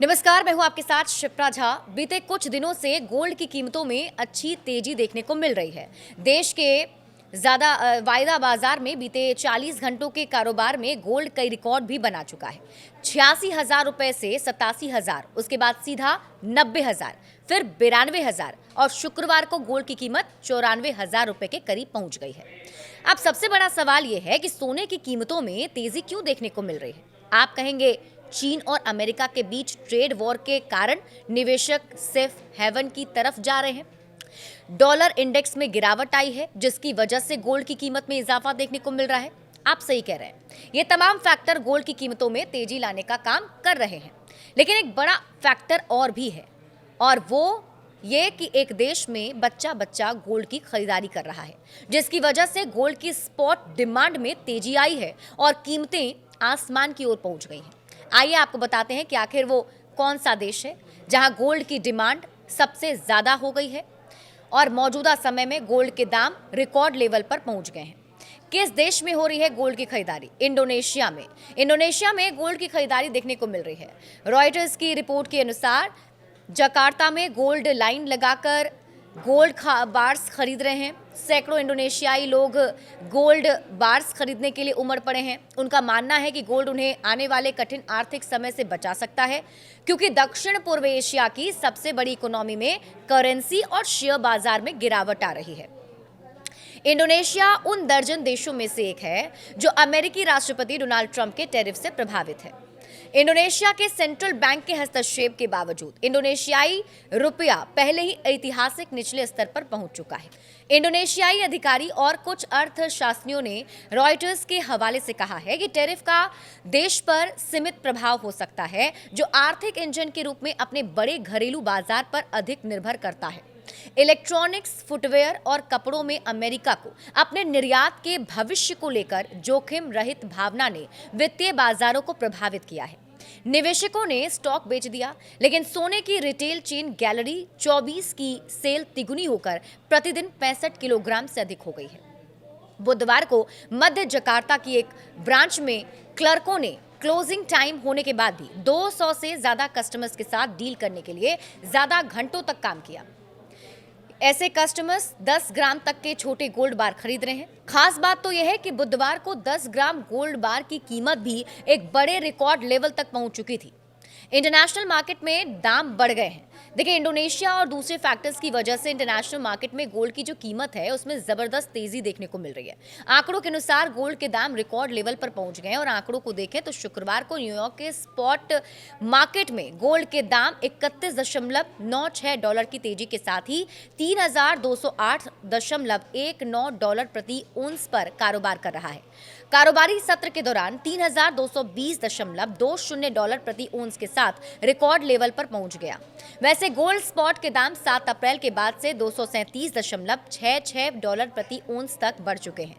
नमस्कार, मैं हूं आपके साथ शिप्रा झा। बीते कुछ दिनों से गोल्ड की कीमतों में अच्छी तेजी देखने को मिल रही है। देश के वायदा बाजार में बीते 40 घंटों के कारोबार में गोल्ड कई रिकॉर्ड भी बना चुका है। 86,000 रुपए से 87,000, उसके बाद सीधा 90,000, फिर 92,000 और शुक्रवार को गोल्ड की कीमत 94,000 रुपए के करीब पहुंच गई है। अब सबसे बड़ा सवाल यह है कि सोने की कीमतों में तेजी क्यों देखने को मिल रही है। आप कहेंगे चीन और अमेरिका के बीच ट्रेड वॉर के कारण निवेशक सेफ हेवन की तरफ जा रहे हैं। डॉलर इंडेक्स में गिरावट आई है, जिसकी वजह से गोल्ड की कीमत में इजाफा देखने को मिल रहा है। आप सही कह रहे हैं, ये तमाम फैक्टर गोल्ड की कीमतों में तेजी लाने का काम कर रहे हैं। लेकिन एक बड़ा फैक्टर और भी है, और वो ये कि एक देश में बच्चा बच्चा गोल्ड की खरीदारी कर रहा है, जिसकी वजह से गोल्ड की स्पॉट डिमांड में तेजी आई है और कीमतें आसमान की ओर पहुंच गई हैं। आइए आपको बताते हैं कि आखिर वो कौन सा देश है जहां गोल्ड की डिमांड सबसे ज्यादा हो गई है और मौजूदा समय में गोल्ड के दाम रिकॉर्ड लेवल पर पहुंच गए हैं। किस देश में हो रही है गोल्ड की खरीदारी? इंडोनेशिया में। इंडोनेशिया में गोल्ड की खरीदारी देखने को मिल रही है। रॉयटर्स की रिपोर्ट के अनुसार जकार्ता में गोल्ड लाइन लगाकर गोल्ड बार्स खरीद रहे हैं। सैकड़ों इंडोनेशियाई लोग गोल्ड बार्स खरीदने के लिए उमड़ पड़े हैं। उनका मानना है कि गोल्ड उन्हें आने वाले कठिन आर्थिक समय से बचा सकता है, क्योंकि दक्षिण पूर्व एशिया की सबसे बड़ी इकोनॉमी में करेंसी और शेयर बाजार में गिरावट आ रही है। इंडोनेशिया उन दर्जन देशों में से एक है जो अमेरिकी राष्ट्रपति डोनाल्ड ट्रंप के टैरिफ से प्रभावित है। इंडोनेशिया के सेंट्रल बैंक के हस्तक्षेप के बावजूद इंडोनेशियाई रुपया पहले ही ऐतिहासिक निचले स्तर पर पहुंच चुका है। इंडोनेशियाई अधिकारी और कुछ अर्थशास्त्रियों ने रॉयटर्स के हवाले से कहा है कि टैरिफ का देश पर सीमित प्रभाव हो सकता है, जो आर्थिक इंजन के रूप में अपने बड़े घरेलू बाजार पर अधिक निर्भर करता है। इलेक्ट्रॉनिक्स, फुटवेयर और कपड़ों में अमेरिका को अपने निर्यात के भविष्य को लेकर जोखिम रहित भावना ने वित्तीय बाजारों को प्रभावित किया है। निवेशकों ने स्टॉक बेच दिया, लेकिन सोने की रिटेल चेन गैलरी 24 की सेल तिगुनी होकर प्रतिदिन 65 किलोग्राम से अधिक हो गई है। बुधवार को मध्य जकार्ता की एक ब्रांच में क्लर्कों ने क्लोजिंग टाइम होने के बाद भी 200 से ज्यादा कस्टमर्स के साथ डील करने के लिए ज्यादा घंटों तक काम किया। ऐसे कस्टमर्स 10 ग्राम तक के छोटे गोल्ड बार खरीद रहे हैं। खास बात तो यह है कि बुधवार को 10 ग्राम गोल्ड बार की कीमत भी एक बड़े रिकॉर्ड लेवल तक पहुंच चुकी थी। इंटरनेशनल मार्केट में दाम बढ़ गए हैं। देखिए, इंडोनेशिया और दूसरे फैक्टर्स की वजह से इंटरनेशनल मार्केट में गोल्ड की जो कीमत है उसमें जबरदस्त तेजी देखने को मिल रही है। आंकड़ों के अनुसार गोल्ड के दाम रिकॉर्ड लेवल पर पहुंच गए हैं और आंकड़ों को देखें तो शुक्रवार को न्यूयॉर्क के स्पॉट मार्केट में गोल्ड के दाम 31.96 डॉलर की तेजी के साथ ही 3,208.19 डॉलर प्रति ओंस पर कारोबार कर रहा है। कारोबारी सत्र के दौरान 3,220.20 डॉलर प्रति ओंस के साथ रिकॉर्ड लेवल पर पहुंच गया। वैसे गोल्ड स्पॉट के दाम 7 अप्रैल के बाद से 237.66 डॉलर प्रति ओंस तक बढ़ चुके हैं।